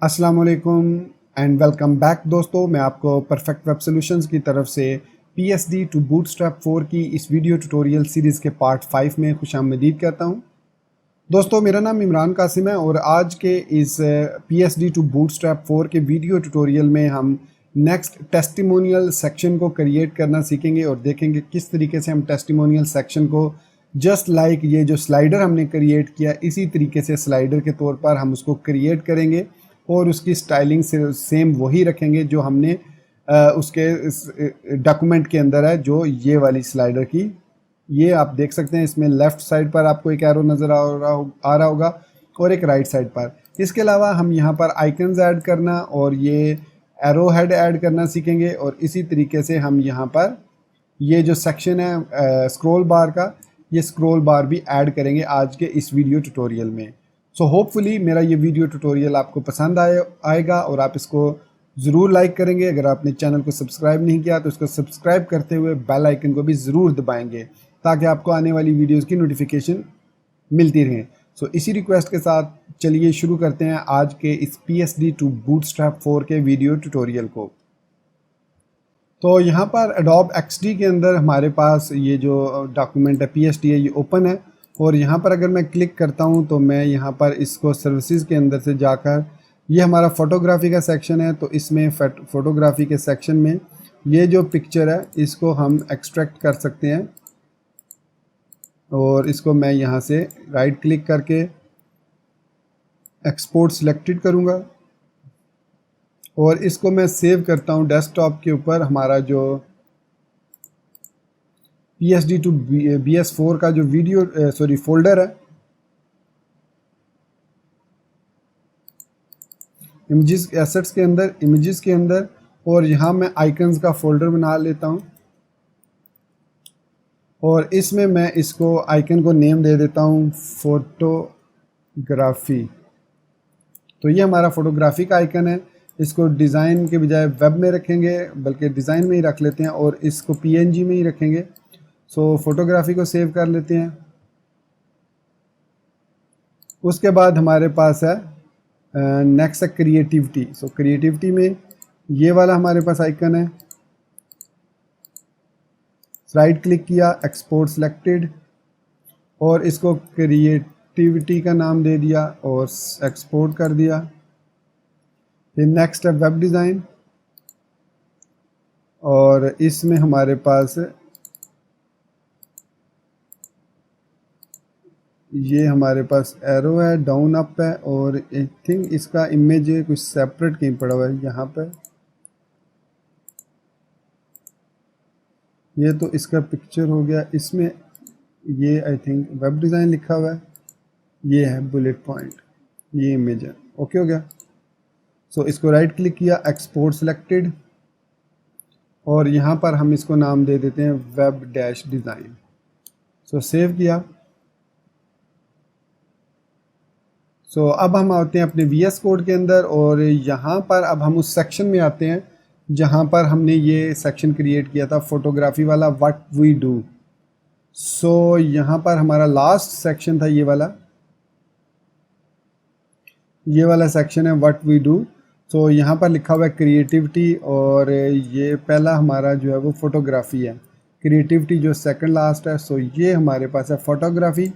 अस्सलाम वालेकुम and welcome back दोस्तों। मैं आपको परफेक्ट वेब सॉल्यूशंस की तरफ से PSD टू बूटस्ट्रैप 4 की इस वीडियो ट्यूटोरियल सीरीज़ के पार्ट 5 में खुशामदीद कहता हूं। दोस्तों, मेरा नाम इमरान कासिम है और आज के इस PSD टू बूटस्ट्रैप 4 के वीडियो ट्यूटोरियल में हम नेक्स्ट टेस्टिमोनियल सेक्शन को क्रिएट करना सीखेंगे और देखेंगे किस तरीके से हम टेस्टिमोनियल सेक्शन को जस्ट लाइक ये जो स्लाइडर हमने क्रिएट किया इसी तरीके से स्लाइडर के तौर पर हम उसको क्रिएट करेंगे और उसकी स्टाइलिंग से सेम वही रखेंगे जो हमने उसके डॉक्यूमेंट के अंदर है, जो ये वाली स्लाइडर की। ये आप देख सकते हैं, इसमें लेफ़्ट साइड पर आपको एक एरो नज़र आ रहा होगा और एक राइट साइड पर। इसके अलावा हम यहाँ पर आइकन्स ऐड करना और ये एरो हेड ऐड करना सीखेंगे और इसी तरीके से हम यहाँ पर ये जो सेक्शन है स्क्रॉल बार का, ये स्क्रॉल बार भी ऐड करेंगे आज के इस वीडियो ट्यूटोरियल में। सो होपफुली मेरा ये वीडियो ट्यूटोरियल आपको पसंद आएगा और आप इसको ज़रूर लाइक करेंगे। अगर आपने चैनल को सब्सक्राइब नहीं किया तो इसको सब्सक्राइब करते हुए बेल आइकन को भी ज़रूर दबाएंगे ताकि आपको आने वाली वीडियोस की नोटिफिकेशन मिलती रहे। सो इसी रिक्वेस्ट के साथ चलिए शुरू करते हैं आज के इस PSD टू बूटस्ट्रैप 4 के वीडियो ट्यूटोरियल को। तो यहाँ पर Adobe XD के अंदर हमारे पास ये जो डॉक्यूमेंट है PSD है, ये ओपन है और यहाँ पर अगर मैं क्लिक करता हूँ तो मैं यहाँ पर इसको सर्विसेज के अंदर से जाकर, ये हमारा फ़ोटोग्राफी का सेक्शन है, तो इसमें फ़ोटोग्राफी के सेक्शन में ये जो पिक्चर है इसको हम एक्सट्रैक्ट कर सकते हैं और इसको मैं यहाँ से राइट क्लिक करके एक्सपोर्ट सिलेक्टेड करूँगा और इसको मैं सेव करता हूँ डेस्कटॉप के ऊपर। हमारा जो PSD टू BS4 का जो फोल्डर है, इमेजेस एसेट्स के अंदर, इमेजेस के अंदर, और यहाँ मैं आइकन्स का फोल्डर बना लेता हूँ और इसमें मैं इसको आइकन को नेम दे देता हूँ फोटोग्राफी। तो ये हमारा फोटोग्राफी का आइकन है। इसको डिज़ाइन के बजाय वेब में रखेंगे, बल्कि डिज़ाइन में ही रख लेते हैं और इसको PNG में ही रखेंगे। सो फोटोग्राफी को सेव कर लेते हैं। उसके बाद हमारे पास है नेक्स्ट है क्रिएटिविटी। सो क्रिएटिविटी में ये वाला हमारे पास आइकन है, राइट क्लिक किया, एक्सपोर्ट सिलेक्टेड और इसको क्रिएटिविटी का नाम दे दिया और एक्सपोर्ट कर दिया। फिर नेक्स्ट है वेब डिज़ाइन और इसमें हमारे पास ये हमारे पास एरो है, डाउन अप है और आई थिंक इसका इमेज कुछ सेपरेट कहीं पड़ा हुआ है। यहाँ पर ये तो इसका पिक्चर हो गया, इसमें ये आई थिंक वेब डिज़ाइन लिखा हुआ है, ये है बुलेट पॉइंट, ये इमेज है। ओके हो गया। सो इसको राइट क्लिक किया, एक्सपोर्ट सिलेक्टेड और यहाँ पर हम इसको नाम दे देते हैं वेब डैश डिज़ाइन। सो सेव किया। सो अब हम आते हैं अपने VS कोड के अंदर और यहाँ पर अब हम उस सेक्शन में आते हैं जहाँ पर हमने ये सेक्शन क्रिएट किया था फोटोग्राफी वाला, व्हाट वी डू। सो यहाँ पर हमारा लास्ट सेक्शन था, ये वाला सेक्शन है व्हाट वी डू। सो यहाँ पर लिखा हुआ है क्रिएटिविटी और ये पहला हमारा जो है वो फोटोग्राफी है, क्रिएटिविटी जो सेकंड लास्ट है। सो ये हमारे पास है फोटोग्राफी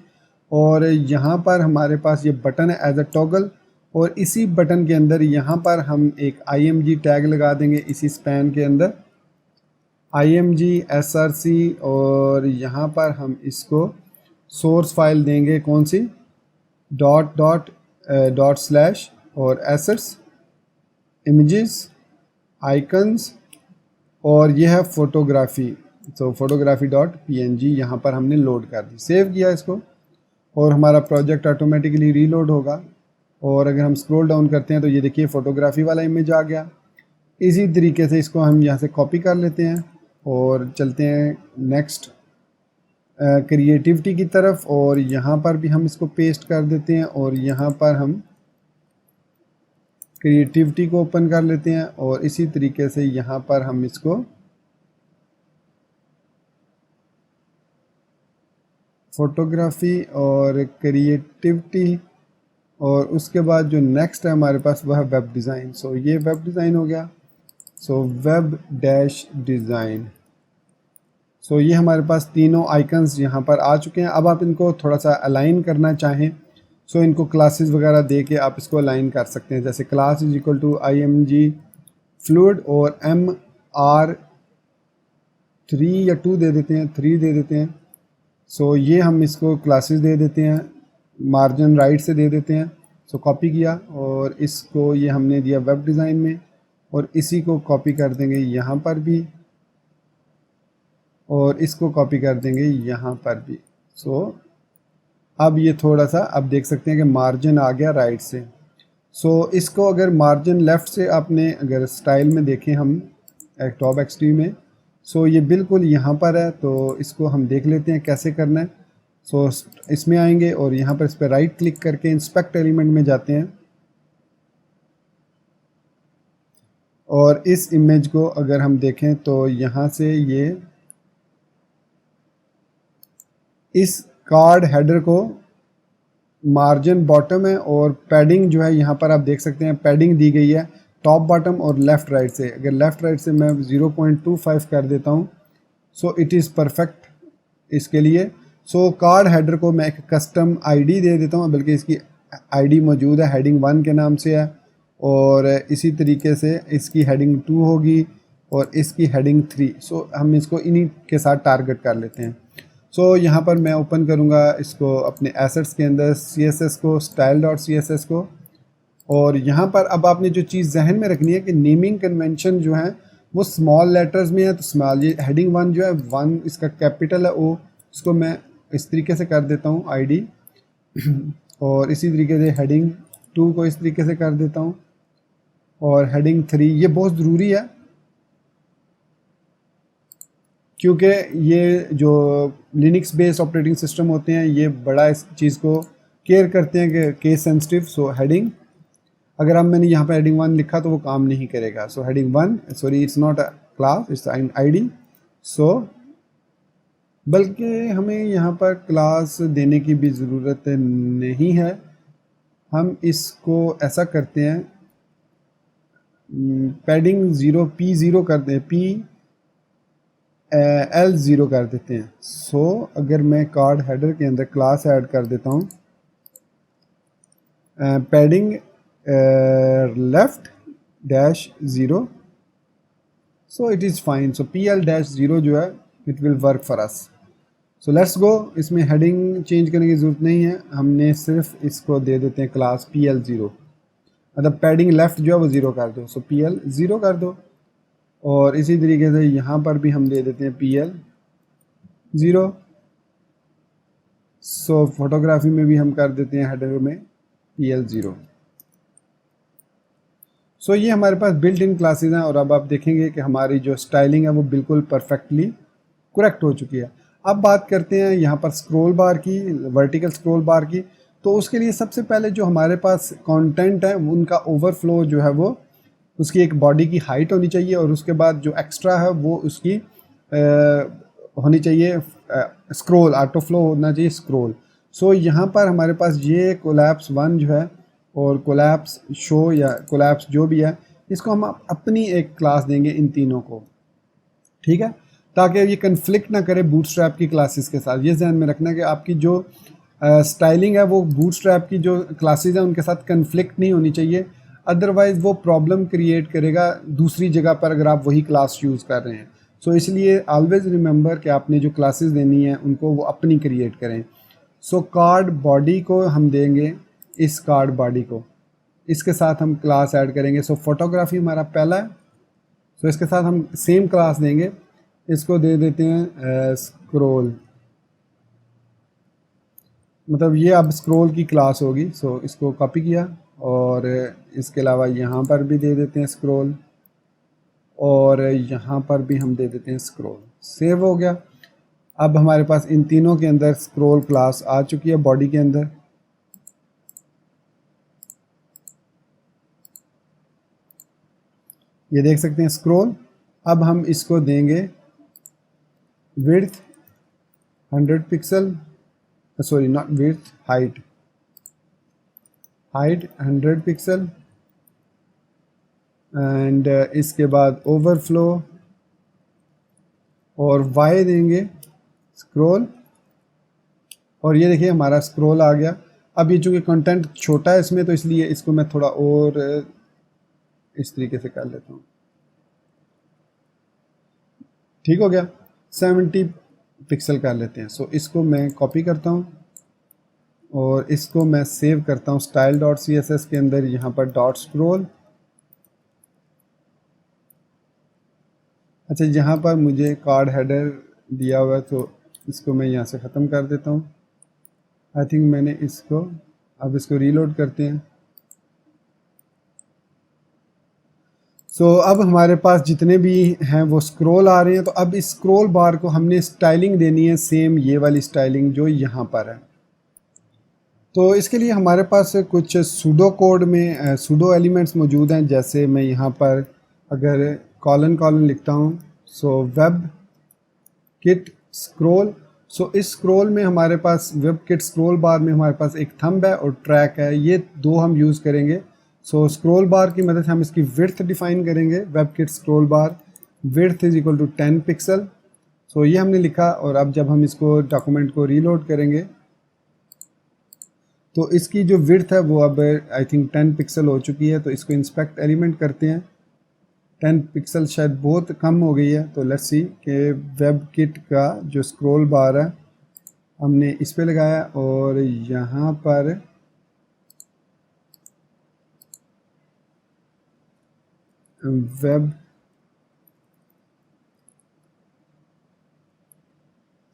और यहाँ पर हमारे पास ये बटन है एज अ टॉगल और इसी बटन के अंदर यहाँ पर हम एक IMG टैग लगा देंगे इसी स्पैन के अंदर, IMG SRC, और यहाँ पर हम इसको सोर्स फाइल देंगे कौन सी, डॉट स्लैश और एसेट्स, इमेजेस, आइकन्स और ये है फोटोग्राफी। तो फोटोग्राफी डॉट PNG यहाँ पर हमने लोड कर दी, सेव किया इसको और हमारा प्रोजेक्ट ऑटोमेटिकली रीलोड होगा। और अगर हम स्क्रॉल डाउन करते हैं तो ये देखिए फोटोग्राफी वाला इमेज आ गया। इसी तरीके से इसको हम यहाँ से कॉपी कर लेते हैं और चलते हैं नेक्स्ट क्रिएटिविटी की तरफ और यहाँ पर भी हम इसको पेस्ट कर देते हैं और यहाँ पर हम क्रिएटिविटी को ओपन कर लेते हैं और इसी तरीके से यहाँ पर हम इसको फोटोग्राफी और क्रिएटिविटी और उसके बाद जो नेक्स्ट है हमारे पास वह है वेब डिज़ाइन। सो ये वेब डिज़ाइन हो गया। So web dash design. So ये हमारे पास तीनों आइकन्स यहाँ पर आ चुके हैं। अब आप इनको थोड़ा सा अलाइन करना चाहें सो इनको क्लासेस वगैरह दे के आप इसको अलाइन कर सकते हैं। जैसे class is equal to img fluid और mr3 या 2 दे देते हैं, 3 दे देते हैं। सो ये हम इसको क्लासेस दे देते हैं, मार्जिन राइट से दे देते हैं। सो कॉपी किया और इसको ये हमने दिया वेब डिज़ाइन में और इसी को कॉपी कर देंगे यहाँ पर भी और इसको कॉपी कर देंगे यहाँ पर भी। सो अब ये थोड़ा सा अब देख सकते हैं कि मार्जिन आ गया राइट से। सो इसको अगर मार्जिन लेफ़्ट से आपने अगर स्टाइल में देखें हम टॉप एक्सट्री में, सो ये बिल्कुल यहाँ पर है। तो इसको हम देख लेते हैं कैसे करना है। सो इसमें आएंगे और यहाँ पर इस पर राइट क्लिक करके इंस्पेक्ट एलिमेंट में जाते हैं और इस इमेज को अगर हम देखें तो यहाँ से ये इस कार्ड हेडर को मार्जिन बॉटम है और पैडिंग जो है यहाँ पर आप देख सकते हैं पैडिंग दी गई है टॉप बॉटम और लेफ़्ट राइट से। अगर लेफ़्ट राइट से मैं 0.25 कर देता हूँ सो इट इज़ परफेक्ट इसके लिए। सो कार्ड हेडर को मैं एक कस्टम आईडी दे देता हूँ, बल्कि इसकी आईडी मौजूद है, हेडिंग 1 के नाम से है और इसी तरीके से इसकी हेडिंग 2 होगी और इसकी हेडिंग 3। सो हम इसको इन्हीं के साथ टारगेट कर लेते हैं। सो यहाँ पर मैं ओपन करूँगा इसको अपने एसेट्स के अंदर CSS को, style.css को, और यहाँ पर अब आपने जो चीज़ जहन में रखनी है कि नेमिंग कन्वेंशन जो है वो स्मॉल लेटर्स में है। तो स्मॉल ये हेडिंग 1 जो है 1 इसका कैपिटल है O, इसको मैं इस तरीके से कर देता हूँ ID और इसी तरीके से हेडिंग 2 को इस तरीके से कर देता हूँ और हेडिंग 3 ये बहुत ज़रूरी है क्योंकि ये जो लिनक्स बेस्ड ऑपरेटिंग सिस्टम होते हैं ये बड़ा इस चीज़ को केयर करते हैं कि केस सेंसिटिव। सो हेडिंग अगर अब मैंने यहाँ पर हेडिंग 1 लिखा तो वो काम नहीं करेगा। So heading 1 sorry it's not a class, it's an ID। सो बल्कि हमें यहाँ पर क्लास देने की भी ज़रूरत नहीं है। हम इसको ऐसा करते हैं पैडिंग 0 P0 कर दें, L0 कर देते हैं। सो अगर मैं कार्ड हेडर के अंदर क्लास ऐड कर देता हूँ padding left dash 0, so it is fine. So PL-0 जो है it will work for us. So let's go. इसमें हेडिंग चेंज करने की ज़रूरत नहीं है, हमने सिर्फ इसको दे देते हैं क्लास PL0, मतलब पैडिंग लेफ़्ट जो है वो 0 कर दो। सो PL0 कर दो और इसी तरीके से यहाँ पर भी हम दे देते हैं PL0। सो फोटोग्राफी में भी हम कर देते हैं हेडर में PL0। सो ये हमारे पास बिल्ट इन क्लासेस हैं और अब आप देखेंगे कि हमारी जो स्टाइलिंग है वो बिल्कुल परफेक्टली करेक्ट हो चुकी है। अब बात करते हैं यहाँ पर स्क्रॉल बार की, वर्टिकल स्क्रॉल बार की। तो उसके लिए सबसे पहले जो हमारे पास कंटेंट है उनका ओवरफ्लो जो है वो उसकी एक बॉडी की हाइट होनी चाहिए और उसके बाद जो एक्स्ट्रा है वो उसकी होनी चाहिए स्क्रॉल, ऑटो फ्लो होना चाहिए स्क्रॉल। सो यहाँ पर हमारे पास ये कोलैप्स 1 जो है और कोलैप्स शो या कोलैप्स जो भी है इसको हम अपनी एक क्लास देंगे इन तीनों को, ठीक है, ताकि ये कन्फ्लिक्ट ना करे बूटस्ट्रैप की क्लासेस के साथ। ये ध्यान में रखना कि आपकी जो स्टाइलिंग है वो बूटस्ट्रैप की जो क्लासेस हैं उनके साथ कन्फ्लिक्ट नहीं होनी चाहिए, अदरवाइज़ वो प्रॉब्लम क्रिएट करेगा दूसरी जगह पर अगर आप वही क्लास यूज़ कर रहे हैं। सो इसलिए ऑलवेज़ रिमेंबर कि आपने जो क्लासेस देनी है उनको वो अपनी क्रिएट करें। सो कार्ड बॉडी को हम देंगे, इस कार्ड बॉडी को इसके साथ हम क्लास ऐड करेंगे। सो फोटोग्राफी हमारा पहला है, सो इसके साथ हम सेम क्लास देंगे, इसको दे देते हैं स्क्रॉल, मतलब ये अब स्क्रॉल की क्लास होगी। सो इसको कॉपी किया और इसके अलावा यहाँ पर भी दे देते हैं स्क्रॉल और यहाँ पर भी हम दे देते हैं स्क्रॉल। सेव हो गया। अब हमारे पास इन तीनों के अंदर स्क्रॉल क्लास आ चुकी है बॉडी के अंदर। ये देख सकते हैं स्क्रॉल। अब हम इसको देंगे width 100 pixel, sorry not width, height height 100 pixel and इसके बाद ओवरफ्लो और वाई देंगे स्क्रॉल, और ये देखिए हमारा स्क्रॉल आ गया। अब ये चूँकि कंटेंट छोटा है इसमें, तो इसलिए इसको मैं थोड़ा और इस तरीके से कर लेता हूँ। ठीक हो गया, 70 पिक्सल कर लेते हैं। सो इसको मैं कॉपी करता हूँ और इसको मैं सेव करता हूँ style dot C S S के अंदर, यहाँ पर डॉट स्क्रॉल। अच्छा, यहाँ पर मुझे कार्ड हेडर दिया हुआ है, तो इसको मैं यहाँ से ख़त्म कर देता हूँ। आई थिंक मैंने इसको, अब इसको रीलोड करते हैं। सो अब हमारे पास जितने भी हैं वो स्क्रॉल आ रहे हैं। तो अब इस स्क्रॉल बार को हमने स्टाइलिंग देनी है, सेम ये वाली स्टाइलिंग जो यहाँ पर है। तो इसके लिए हमारे पास कुछ सूडो कोड में सूडो एलिमेंट्स मौजूद हैं। जैसे मैं यहाँ पर अगर कॉलन कॉलन लिखता हूँ, सो वेब किट स्क्रॉल। सो इस स्क्रॉल में हमारे पास वेब किट स्क्रॉल बार में हमारे पास एक थंब है और ट्रैक है, ये दो हम यूज़ करेंगे। सो स्क्रॉल बार की मदद से हम इसकी विड्थ डिफाइन करेंगे। Webkit scroll bar width is equal to 10 pixel. So ये हमने लिखा, और अब जब हम इसको डॉक्यूमेंट को रीलोड करेंगे तो इसकी जो विड्थ है वो अब आई थिंक 10 पिक्सल हो चुकी है। तो इसको इंस्पेक्ट एलिमेंट करते हैं। 10 पिक्सल शायद बहुत कम हो गई है, तो लेट्स सी कि वेब किट का जो स्क्रॉल बार है हमने इस पे लगाया, और यहाँ पर वेब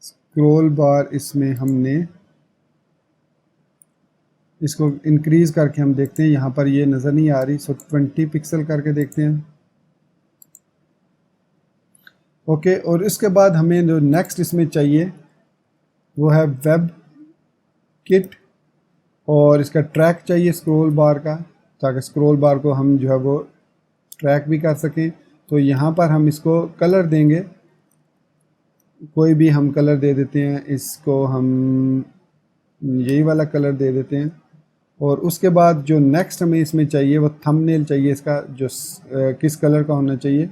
स्क्रॉल बार, इसमें हमने इसको इंक्रीज़ करके हम देखते हैं, यहाँ पर ये नज़र नहीं आ रही। सो 20 पिक्सल करके देखते हैं। ओके, और इसके बाद हमें जो नेक्स्ट इसमें चाहिए वो है वेब किट, और इसका ट्रैक चाहिए स्क्रॉल बार का, ताकि स्क्रॉल बार को हम जो है वो ट्रैक भी कर सकें। तो यहाँ पर हम इसको कलर देंगे, कोई भी हम कलर दे देते हैं। इसको हम यही वाला कलर दे देते हैं। और उसके बाद जो नेक्स्ट हमें इसमें चाहिए वो थंबनेल चाहिए, इसका जो किस कलर का होना चाहिए।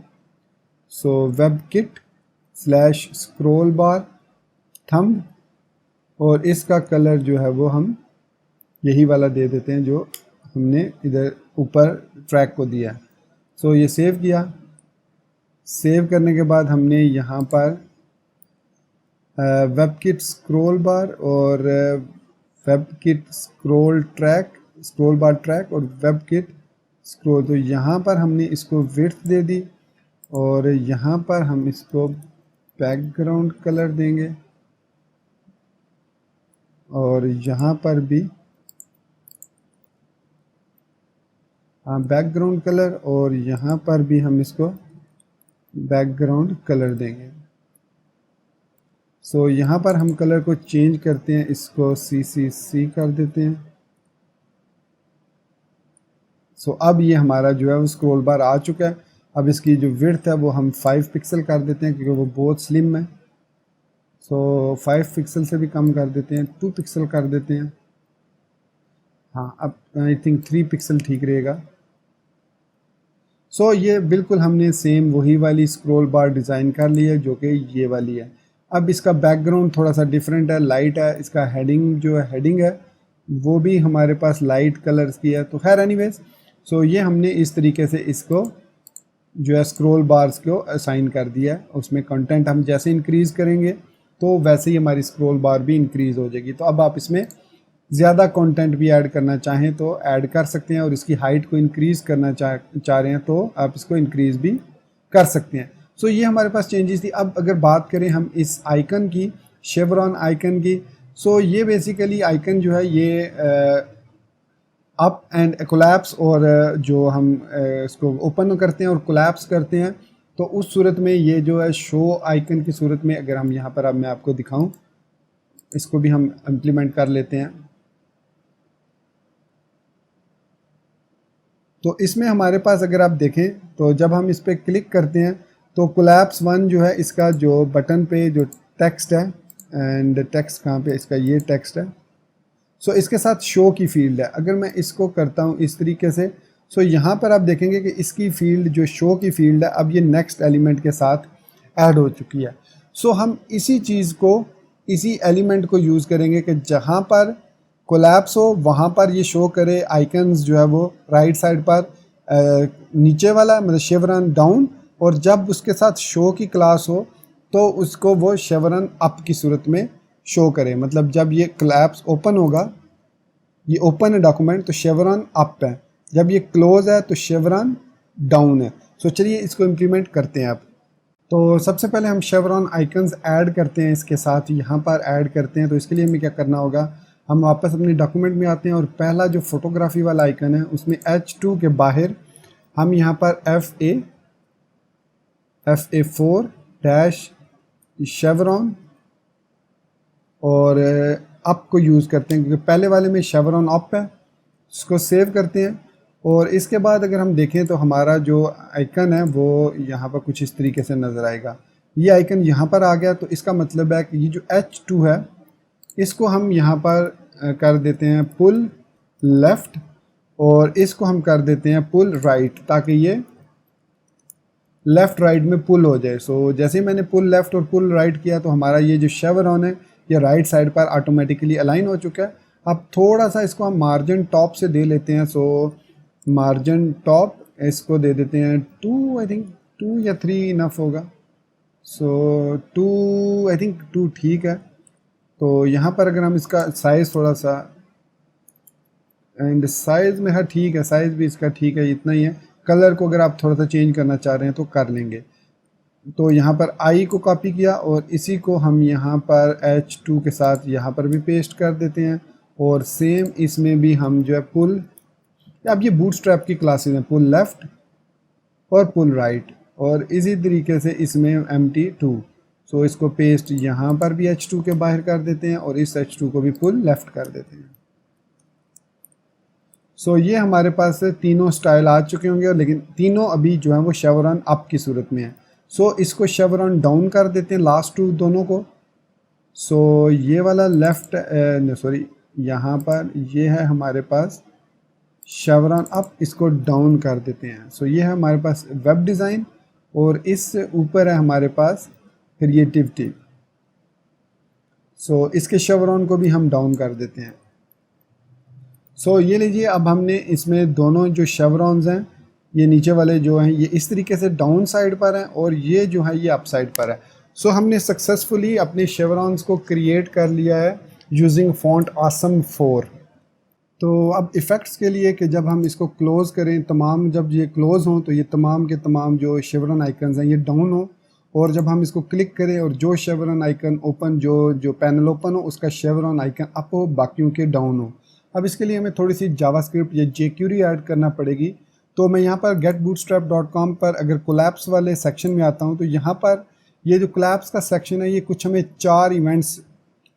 So web kit slash scroll बार थंब, और इसका कलर जो है वो हम यही वाला दे देते हैं जो हमने इधर ऊपर ट्रैक को दिया है। सो ये सेव किया। सेव करने के बाद हमने यहाँ पर वेब किट स्क्रॉल बार और वेब किट स्क्रॉल बार ट्रैक और वेब किट स्क्रॉल, तो यहाँ पर हमने इसको विड्थ दे दी, और यहाँ पर हम इसको बैकग्राउंड कलर देंगे, और यहाँ पर भी हाँ बैकग्राउंड कलर, और यहाँ पर भी हम इसको बैकग्राउंड कलर देंगे। सो यहाँ पर हम कलर को चेंज करते हैं, इसको CCC कर देते हैं। सो अब ये हमारा जो है वो स्क्रॉल बार आ चुका है। अब इसकी जो विड्थ है वो हम 5 पिक्सल कर देते हैं, क्योंकि वो बहुत स्लिम है। सो 5 पिक्सल से भी कम कर देते हैं, 2 पिक्सल कर देते हैं। हाँ, अब आई थिंक 3 पिक्सल ठीक रहेगा। सो ये बिल्कुल हमने सेम वही वाली स्क्रॉल बार डिज़ाइन कर ली है, जो कि ये वाली है। अब इसका बैकग्राउंड थोड़ा सा डिफरेंट है, लाइट है। इसका हेडिंग जो है हेडिंग है वो भी हमारे पास लाइट कलर्स की है। तो खैर एनीवेज, सो ये हमने इस तरीके से इसको जो है स्क्रॉल बार्स को असाइन कर दिया है। उसमें कंटेंट हम जैसे इंक्रीज़ करेंगे तो वैसे ही हमारी स्क्रॉल बार भी इंक्रीज़ हो जाएगी। तो अब आप इसमें ज़्यादा कंटेंट भी ऐड करना चाहें तो ऐड कर सकते हैं, और इसकी हाइट को इंक्रीज़ करना चाह रहे हैं तो आप इसको इंक्रीज़ भी कर सकते हैं। सो ये हमारे पास चेंजेस थी। अब अगर बात करें हम इस आइकन की, शेवरॉन आइकन की, सो ये बेसिकली आइकन जो है ये अप एंड कोलैप्स, और जो हम इसको ओपन करते हैं और कोलैप्स करते हैं, तो उस सूरत में ये जो है शो आइकन की सूरत में, अगर हम यहाँ पर अब मैं आपको दिखाऊं, इसको भी हम इम्प्लीमेंट कर लेते हैं। तो इसमें हमारे पास अगर आप देखें तो जब हम इस पर क्लिक करते हैं तो कोलैप्स 1 जो है, इसका जो बटन पे जो टेक्स्ट है, एंड टेक्स्ट कहाँ पे, इसका ये टेक्स्ट है। सो इसके साथ शो की फील्ड है। अगर मैं इसको करता हूँ इस तरीके से, सो यहाँ पर आप देखेंगे कि इसकी फील्ड जो शो की फील्ड है अब ये नेक्स्ट एलिमेंट के साथ ऐड हो चुकी है। सो हम इसी चीज़ को, इसी एलिमेंट को यूज़ करेंगे कि जहाँ पर कोलैप्स हो वहाँ पर ये शो करे आइकन्स जो है वो राइट साइड पर नीचे वाला मतलब शेवरन डाउन, और जब उसके साथ शो की क्लास हो तो उसको वो शेवरन अप की सूरत में शो करे। मतलब जब ये कोलैप्स ओपन होगा, ये ओपन है डॉक्यूमेंट तो शेवरन अप है, जब ये क्लोज है तो शेवरन डाउन है। सो चलिए इसको इम्प्लीमेंट करते हैं अब। तो सबसे पहले हम शेवरन आइकन्स ऐड करते हैं, इसके साथ यहाँ पर ऐड करते हैं। तो इसके लिए हमें क्या करना होगा, हम वापस अपने डॉक्यूमेंट में आते हैं और पहला जो फोटोग्राफी वाला आइकन है उसमें H2 के बाहर हम यहाँ पर FA4 डैश शेवरन और अप को यूज़ करते हैं, क्योंकि पहले वाले में शेवरन अप है। इसको सेव करते हैं और इसके बाद अगर हम देखें तो हमारा जो आइकन है वो यहाँ पर कुछ इस तरीके से नज़र आएगा। ये आइकन यहाँ पर आ गया, तो इसका मतलब है कि ये जो H2 है इसको हम यहाँ पर कर देते हैं पुल लेफ़्ट और इसको हम कर देते हैं पुल राइट, ताकि ये लेफ़्ट राइट में पुल हो जाए। सो जैसे ही मैंने पुल लेफ़्ट और पुल राइट किया तो हमारा ये जो शेवरन है ये राइट साइड पर ऑटोमेटिकली अलाइन हो चुका है। अब थोड़ा सा इसको हम मार्जिन टॉप से दे लेते हैं। सो मार्जिन टॉप इसको दे देते हैं 2, आई थिंक 2 या 3 इनफ होगा। सो 2, आई थिंक 2 ठीक है। तो यहाँ पर अगर हम इसका साइज़ थोड़ा सा, एंड साइज़ में है ठीक है, साइज़ भी इसका ठीक है, इतना ही है। कलर को अगर आप थोड़ा सा चेंज करना चाह रहे हैं तो कर लेंगे। तो यहाँ पर आई को कॉपी किया और इसी को हम यहाँ पर H2 के साथ यहाँ पर भी पेस्ट कर देते हैं और सेम इसमें भी हम जो है पुल, अब ये बूटस्ट्रैप की क्लासेस हैं, पुल लेफ़्ट और पुल राइट, और इसी तरीके से इसमें MT2। सो इसको पेस्ट यहाँ पर भी H2 के बाहर कर देते हैं और इस H2 को भी पुल लेफ़्ट कर देते हैं। सो ये हमारे पास तीनों स्टाइल आ चुके होंगे, लेकिन तीनों अभी जो है वो शेवरन अप की सूरत में है। सो इसको शेवरन डाउन कर देते हैं लास्ट टू दोनों को। सो ये वाला लेफ़्ट सॉरी यहाँ पर ये है हमारे पास शेवरन अप, इसको डाउन कर देते हैं। सो ये है हमारे पास वेब डिज़ाइन और इस ऊपर है हमारे पास क्रिएटिविटी। सो इसके शेवरन को भी हम डाउन कर देते हैं। सो ये लीजिए, अब हमने इसमें दोनों जो शेवरॉन्स हैं ये नीचे वाले जो हैं ये इस तरीके से डाउन साइड पर हैं और ये जो है ये अप साइड पर है। सो हमने सक्सेसफुली अपने शेवरॉन्स को क्रिएट कर लिया है यूजिंग फॉन्ट ऑसम 4। तो अब इफ़ेक्ट्स के लिए कि जब हम इसको क्लोज़ करें, तमाम जब ये क्लोज़ हों तो ये तमाम के तमाम जो शेवरन आइकन्स हैं ये डाउन हो, और जब हम इसको क्लिक करें और जो शेवरन आइकन ओपन, जो पैनल ओपन हो उसका शेवरन आइकन अप हो, बाकियों के डाउन हो। अब इसके लिए हमें थोड़ी सी जावास्क्रिप्ट या jQuery ऐड करना पड़ेगी। तो मैं यहाँ पर getbootstrap.com पर अगर कोलैप्स वाले सेक्शन में आता हूँ तो यहाँ पर ये जो कोलैप्स का सेक्शन है ये कुछ हमें 4 इवेंट्स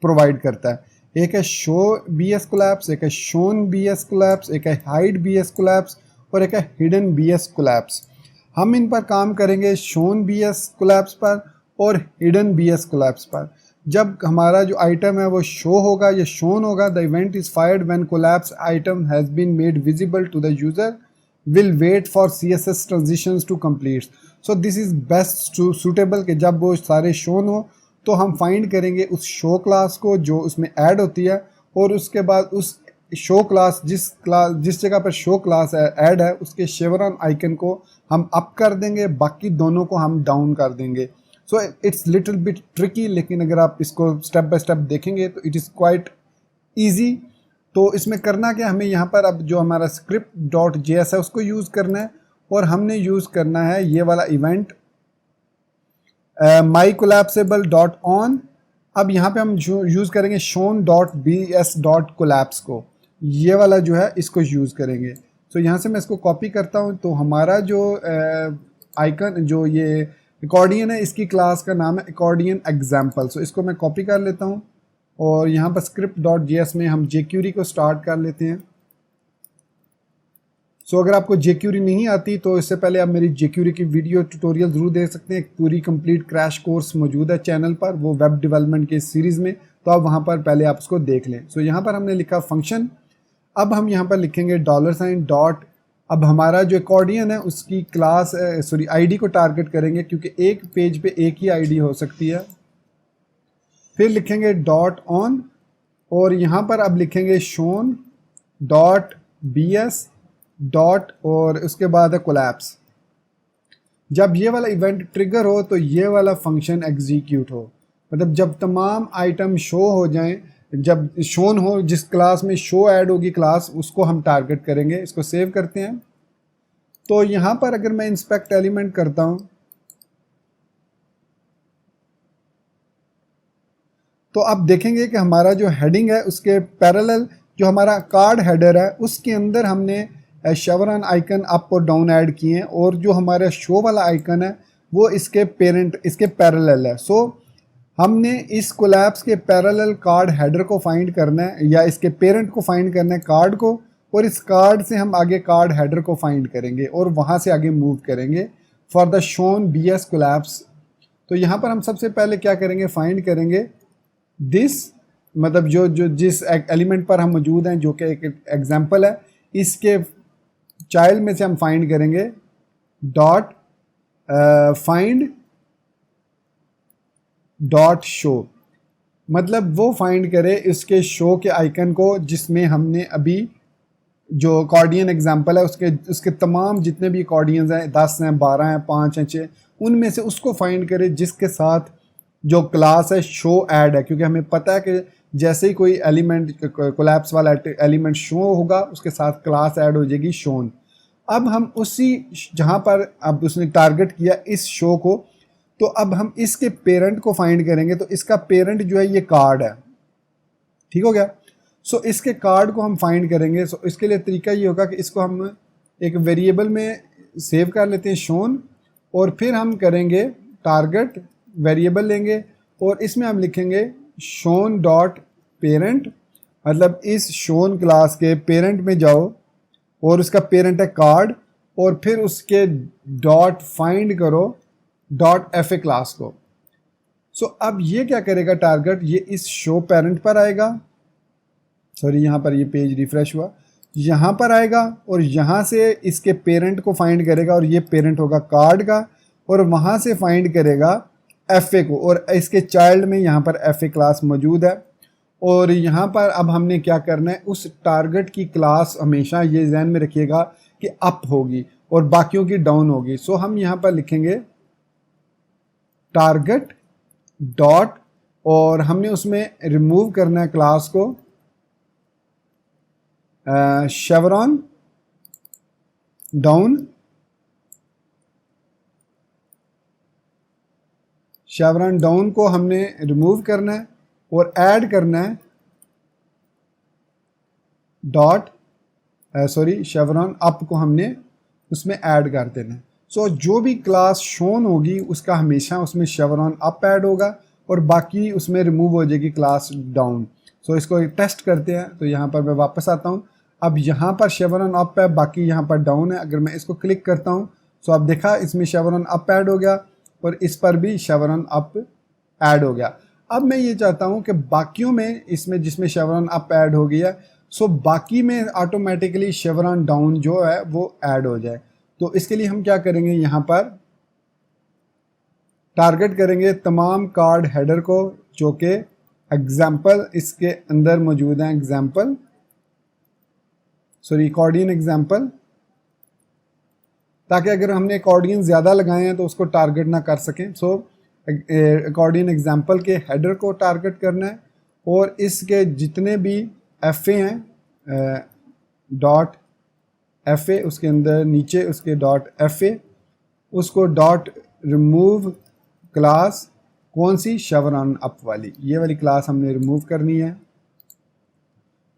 प्रोवाइड करता है। एक है शो BS कोलैप्स, एक है शोन BS कोलैप्स, एक है हाइड BS कोलैप्स और एक है हिडन BS कोलैप्स। हम इन पर काम करेंगे शोन BS कोलैप्स पर और हिडन BS कोलैप्स पर। जब हमारा जो आइटम है वो शो होगा या शोन होगा, the event is fired when collapse item has been made visible to the user, will wait for CSS transitions to complete. So this is best suitable कि जब वो सारे शोन हो तो हम फाइंड करेंगे उस शो क्लास को जो उसमें ऐड होती है, और उसके बाद उस शो क्लास जिस जगह पर शो क्लास ऐड है उसके शेवरन आइकन को हम अप कर देंगे, बाकी दोनों को हम डाउन कर देंगे। So it's little bit tricky, लेकिन अगर आप इसको स्टेप बाय स्टेप देखेंगे तो इट इज़ क्वाइट ईजी। तो इसमें करना क्या, हमें यहाँ पर अब जो हमारा script.js है उसको यूज़ करना है, और हमने यूज़ करना है ये वाला इवेंट mycollapsable.on। अब यहाँ पे हम यूज़ करेंगे shown.bs.collapse को, ये वाला जो है इसको यूज़ करेंगे। तो यहाँ से मैं इसको कॉपी करता हूँ। तो हमारा जो आइकन जो ये अकॉर्डियन है इसकी क्लास का नाम है अकॉर्डियन एग्जाम्पल। सो इसको मैं कॉपी कर लेता हूँ और यहाँ पर script.js में हम jQuery को स्टार्ट कर लेते हैं। सो अगर आपको jQuery नहीं आती तो इससे पहले आप मेरी jQuery की वीडियो ट्यूटोरियल ज़रूर देख सकते हैं। एक पूरी कंप्लीट क्रैश कोर्स मौजूद है चैनल पर, वो वेब डेवलपमेंट के सीरीज़ में, तो आप वहाँ पर पहले आप उसको देख लें। सो यहाँ पर हमने लिखा फंक्शन। अब हम यहाँ पर लिखेंगे $, डॉट। अब हमारा जो अकॉर्डियन है उसकी क्लास आईडी को टारगेट करेंगे, क्योंकि एक पेज पे एक ही आईडी हो सकती है। फिर लिखेंगे डॉट ऑन, और यहाँ पर अब लिखेंगे शोन डॉट bs डॉट, और उसके बाद है कोलैप्स। जब ये वाला इवेंट ट्रिगर हो तो ये वाला फंक्शन एग्जीक्यूट हो, मतलब जब तमाम आइटम शो हो जाएं, जब शोन हो, जिस क्लास में शो ऐड होगी क्लास, उसको हम टारगेट करेंगे। इसको सेव करते हैं। तो यहाँ पर अगर मैं इंस्पेक्ट एलिमेंट करता हूँ तो आप देखेंगे कि हमारा जो हेडिंग है उसके पैरेलल जो हमारा कार्ड हेडर है उसके अंदर हमने शेवरॉन आइकन अप और डाउन ऐड किए हैं, और जो हमारा शो वाला आइकन है वो इसके पैरेलल है। सो हमने इस कोलैप्स के पैरेलल कार्ड हेडर को फाइंड करना है, या इसके पेरेंट को फाइंड करना है कार्ड को, और इस कार्ड से हम आगे कार्ड हेडर को फाइंड करेंगे और वहाँ से आगे मूव करेंगे for the shown BS collapse. तो यहाँ पर हम सबसे पहले क्या करेंगे, फाइंड करेंगे दिस, मतलब जो जिस एलिमेंट पर हम मौजूद हैं, जो कि एक एग्जाम्पल है, इसके चाइल्ड में से हम फाइंड करेंगे डॉट फाइंड डॉट शो, मतलब वो फाइंड करे इसके शो के आइकन को जिसमें हमने अभी जो अकॉर्डियन एग्जाम्पल है उसके तमाम जितने भी अकॉर्डियंस हैं, 10 हैं, 12 हैं, 5 हैं, 6, उनमें से उसको फाइंड करे जिसके साथ जो क्लास है शो ऐड है, क्योंकि हमें पता है कि जैसे ही कोई एलिमेंट कोलैप्स वाला एलिमेंट शो होगा उसके साथ क्लास ऐड हो जाएगी शोन। अब हम उसी जहाँ पर अब उसने टारगेट किया इस शो को, तो अब हम इसके पेरेंट को फाइंड करेंगे। तो इसका पेरेंट जो है ये कार्ड है, ठीक हो गया। सो इसके कार्ड को हम फाइंड करेंगे। सो इसके लिए तरीका ये होगा कि इसको हम एक वेरिएबल में सेव कर लेते हैं शोन, और फिर हम करेंगे टारगेट वेरिएबल लेंगे और इसमें हम लिखेंगे शोन डॉट पेरेंट, मतलब इस शोन क्लास के पेरेंट में जाओ और उसका पेरेंट है कार्ड, और फिर उसके डॉट फाइंड करो डॉट FA क्लास को। सो अब ये क्या करेगा टारगेट, ये इस शो पेरेंट पर आएगा, सॉरी यहाँ पर ये पेज रिफ्रेश हुआ, यहाँ पर आएगा और यहाँ से इसके पेरेंट को फाइंड करेगा, और ये पेरेंट होगा कार्ड का, और वहाँ से फाइंड करेगा FA को, और इसके चाइल्ड में यहाँ पर FA क्लास मौजूद है। और यहाँ पर अब हमने क्या करना है, उस टारगेट की क्लास हमेशा ये ध्यान में रखिएगा कि अप होगी और बाकियों की डाउन होगी। सो हम यहाँ पर लिखेंगे टारगेट डॉट, और हमने उसमें रिमूव करना है क्लास को शेवरॉन डाउन, शेवरॉन डाउन को हमने रिमूव करना है और ऐड करना है डॉट शेवरॉन अप को हमने उसमें ऐड कर देना है। सो जो भी क्लास शोन होगी उसका हमेशा उसमें शेवरॉन अप ऐड होगा और बाकी उसमें रिमूव हो जाएगी क्लास डाउन। सो इसको एक टेस्ट करते हैं। तो यहाँ पर मैं वापस आता हूँ। अब यहाँ पर शेवरॉन अप है, बाकी यहाँ पर डाउन है। अगर मैं इसको क्लिक करता हूँ तो आप देखा इसमें शेवरॉन अप ऐड हो गया और इस पर भी शेवरॉन अप ऐड हो गया। अब मैं ये चाहता हूँ कि बाकियों में इसमें जिसमें शेवरॉन अप ऐड हो गया, सो बाकी में ऑटोमेटिकली शेवरॉन डाउन जो है वो ऐड हो जाए। तो इसके लिए हम क्या करेंगे, यहाँ पर टारगेट करेंगे तमाम कार्ड हेडर को जो कि एग्जाम्पल इसके अंदर मौजूद हैं, एग्जाम्पल अकॉर्डियन एग्जाम्पल, ताकि अगर हमने अकॉर्डियन ज़्यादा लगाए हैं तो उसको टारगेट ना कर सकें। सो अकॉर्डियन एग्जाम्पल के हेडर को टारगेट करना है और इसके जितने भी FA हैं डॉट FA, उसके अंदर नीचे उसके डॉट FA, उसको डॉट रिमूव क्लास, कौन सी, शेवरॉन अप वाली, ये वाली क्लास हमने रिमूव करनी है।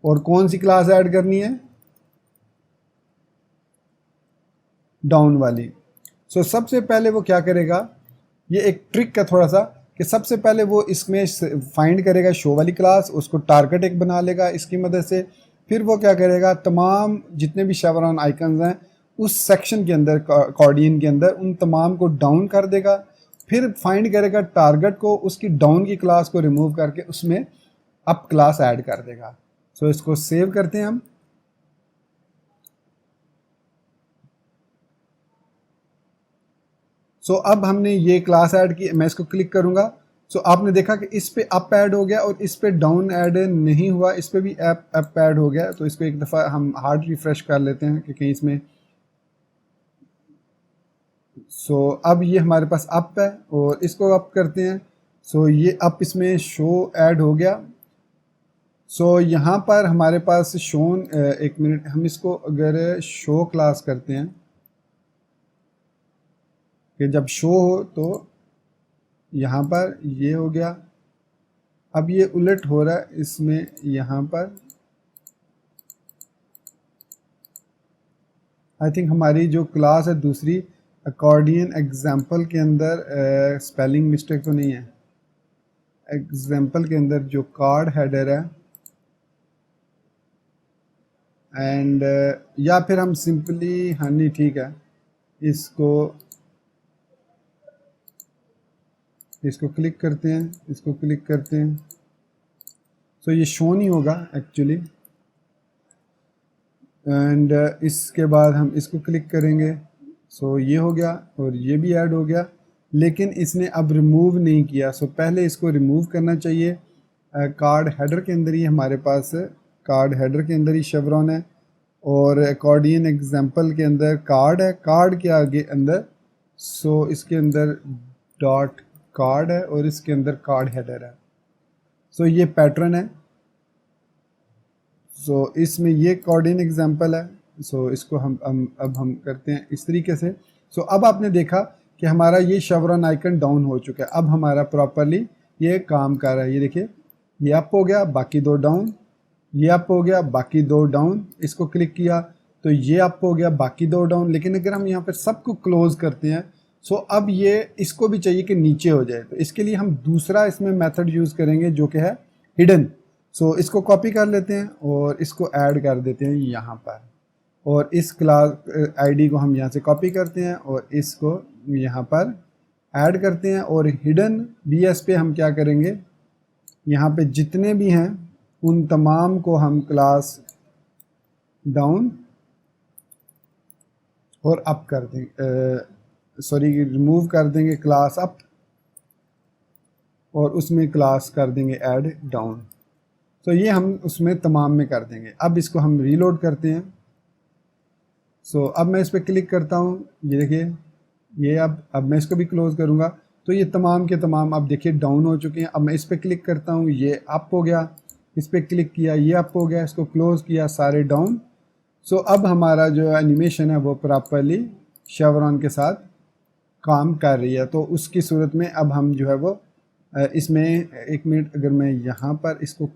और कौन सी क्लास ऐड करनी है, डाउन वाली। सो सबसे पहले वो क्या करेगा, ये एक ट्रिक का थोड़ा सा, कि सबसे पहले वो इसमें फाइंड करेगा शो वाली क्लास, उसको टारगेट एक बना लेगा इसकी मदद से। फिर वो क्या करेगा, तमाम जितने भी शेवरॉन आइकन्स हैं उस सेक्शन के अंदर, अकॉर्डियन के अंदर, उन तमाम को डाउन कर देगा। फिर फाइंड करेगा टारगेट को, उसकी डाउन की क्लास को रिमूव करके उसमें अप क्लास ऐड कर देगा। सो इसको सेव करते हैं हम। सो अब हमने ये क्लास ऐड की, मैं इसको क्लिक करूंगा। सो आपने देखा कि इस पे अप ऐड हो गया और इस पे डाउन ऐड नहीं हुआ, इस पे भी अप ऐड हो गया। तो इसको एक दफ़ा हम हार्ड रिफ्रेश कर लेते हैं कि कहीं इसमें। सो अब ये हमारे पास अप है और इसको अप करते हैं। सो ये अप इसमें शो ऐड हो गया। सो यहाँ पर हमारे पास शोन, एक मिनट, हम इसको अगर शो क्लास करते हैं कि जब शो हो तो यहाँ पर ये हो गया। अब ये उलट हो रहा है इसमें, यहाँ पर आई थिंक हमारी जो क्लास है दूसरी अकॉर्डियन एग्जाम्पल के अंदर स्पेलिंग मिस्टेक तो नहीं है। एग्जाम्पल के अंदर जो कार्ड हेडर है एंड या फिर हम सिंपली, हाँ नहीं ठीक है, इसको क्लिक करते हैं, इसको क्लिक करते हैं। सो ये शो नहीं होगा एक्चुअली। एंड इसके बाद हम इसको क्लिक करेंगे। सो ये हो गया और ये भी ऐड हो गया, लेकिन इसने अब रिमूव नहीं किया। सो पहले इसको रिमूव करना चाहिए। कार्ड हेडर के अंदर ही हमारे पास, कार्ड हेडर के अंदर ही शेवरॉन है और अकॉर्डियन एग्जाम्पल के अंदर कार्ड है, कार्ड के आगे अंदर। सो इसके अंदर डॉट कार्ड है और इसके अंदर कार्ड हेडर है। सो ये पैटर्न है। सो इसमें ये अकॉर्डियन एग्जाम्पल है। सो इसको हम अब हम करते हैं इस तरीके से। सो अब आपने देखा कि हमारा ये शेवरॉन आइकन डाउन हो चुका है। अब हमारा प्रॉपरली ये काम कर रहा है। ये देखिए, ये अप हो गया, बाकी दो डाउन, ये अप हो गया, बाकी दो डाउन। इसको क्लिक किया तो ये अप हो गया, बाकी दो डाउन। लेकिन अगर हम यहाँ पर सबको क्लोज करते हैं, सो अब ये इसको भी चाहिए कि नीचे हो जाए। तो इसके लिए हम दूसरा इसमें मेथड यूज़ करेंगे जो कि है हिडन। सो इसको कॉपी कर लेते हैं और इसको ऐड कर देते हैं यहाँ पर, और इस क्लास आईडी को हम यहाँ से कॉपी करते हैं और इसको यहाँ पर ऐड करते हैं। और हिडन बीएस पे हम क्या करेंगे, यहाँ पे जितने भी हैं उन तमाम को हम क्लास डाउन और अप कर देंगे, रिमूव कर देंगे क्लास अप और उसमें क्लास कर देंगे ऐड डाउन। तो ये हम उसमें तमाम में कर देंगे। अब इसको हम रीलोड करते हैं। सो अब मैं इस पर क्लिक करता हूँ, ये देखिए, ये अब मैं इसको भी क्लोज करूँगा तो ये तमाम के तमाम अब देखिए डाउन हो चुके हैं। अब मैं इस पर क्लिक करता हूँ, ये अप हो गया, इस पर क्लिक किया, ये अप हो गया, इसको क्लोज किया, सारे डाउन। सो अब हमारा जो एनिमेशन है वो प्रॉपरली शेवरॉन के साथ काम कर रही है। तो उसकी सूरत में अब हम जो है वो इसमें, एक मिनट, अगर मैं यहाँ पर इसको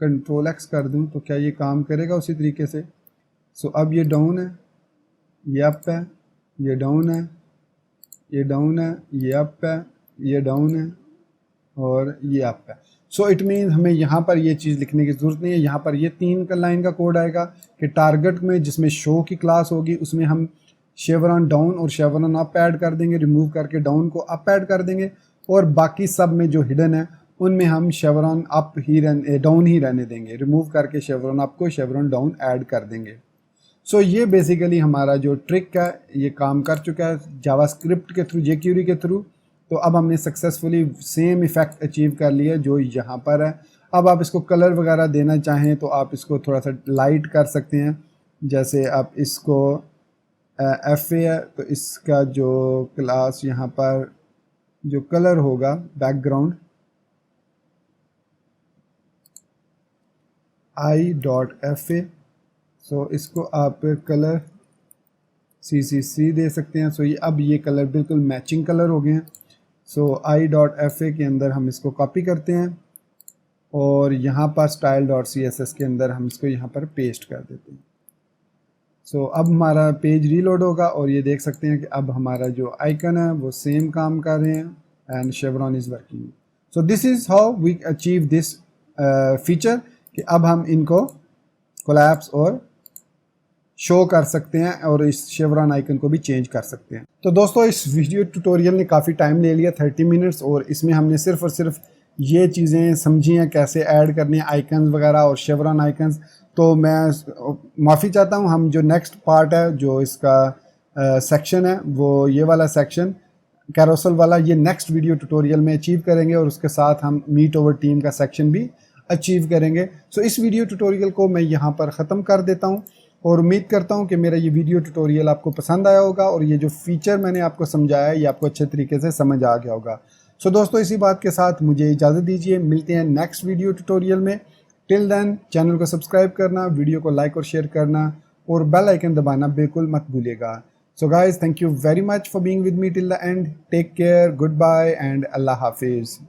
कंट्रोल एक्स कर दूँ तो क्या ये काम करेगा उसी तरीके से। सो अब ये डाउन है, ये अप है, ये डाउन है, ये डाउन है, ये अप है, ये डाउन है और ये अप है। सो इट मीन हमें यहाँ पर ये चीज़ लिखने की ज़रूरत नहीं है। यहाँ पर ये 3 लाइन का कोड आएगा कि टारगेट में जिसमें शो की क्लास होगी उसमें हम शेवरॉन डाउन और शेवरॉन अप ऐड कर देंगे, रिमूव करके डाउन को अप ऐड कर देंगे, और बाकी सब में जो हिडन है उनमें हम शेवरॉन अप ही डाउन ही रहने देंगे, रिमूव करके शेवरॉन अप को शेवरॉन डाउन ऐड कर देंगे। सो ये बेसिकली हमारा जो ट्रिक है ये काम कर चुका है जावास्क्रिप्ट के थ्रू, jQuery के थ्रू। तो अब हमने सक्सेसफुली सेम इफ़ेक्ट अचीव कर लिया जो यहाँ पर है। अब आप इसको कलर वगैरह देना चाहें तो आप इसको थोड़ा सा लाइट कर सकते हैं। जैसे आप इसको FA है तो इसका जो क्लास यहाँ पर जो कलर होगा बैकग्राउंड i.fa, सो इसको आप कलर CCC दे सकते हैं। सो ये अब ये कलर बिल्कुल मैचिंग कलर हो गए हैं। सो i.fa के अंदर हम इसको कॉपी करते हैं और यहाँ पर style.css के अंदर हम इसको यहाँ पर पेस्ट कर देते हैं। सो अब हमारा पेज रीलोड होगा और ये देख सकते हैं कि अब हमारा जो आइकन है वो सेम काम कर रहे हैं and chevron is working. So this is how we achieve this feature कि अब हम इनको कोलैप्स और शो कर सकते हैं और इस शेवरॉन आइकन को भी चेंज कर सकते हैं। तो दोस्तों इस वीडियो ट्यूटोरियल ने काफ़ी टाइम ले लिया, 30 मिनट्स, और इसमें हमने सिर्फ और सिर्फ ये चीज़ें समझी हैं कैसे ऐड करनी है आइकन्स वगैरह और शेवरॉन आइकन्स। तो मैं माफ़ी चाहता हूँ, हम जो नेक्स्ट पार्ट है जो इसका सेक्शन है वो ये वाला सेक्शन कैरोसल वाला, ये नेक्स्ट वीडियो ट्यूटोरियल में अचीव करेंगे और उसके साथ हम मीट ओवर टीम का सेक्शन भी अचीव करेंगे। सो इस वीडियो ट्यूटोरियल को मैं यहाँ पर ख़त्म कर देता हूँ और उम्मीद करता हूँ कि मेरा ये वीडियो ट्यूटोरियल आपको पसंद आया होगा और ये जो फीचर मैंने आपको समझाया ये आपको अच्छे तरीके से समझ आ गया होगा। सो दोस्तों इसी बात के साथ मुझे इजाज़त दीजिए, मिलते हैं नेक्स्ट वीडियो ट्यूटोरियल में। टिल देन चैनल को सब्सक्राइब करना, वीडियो को लाइक और शेयर करना और बेल आइकन दबाना बिल्कुल मत भूलिएगा। So guys, thank you very much for being with me till the end. Take care, goodbye and Allah Hafiz.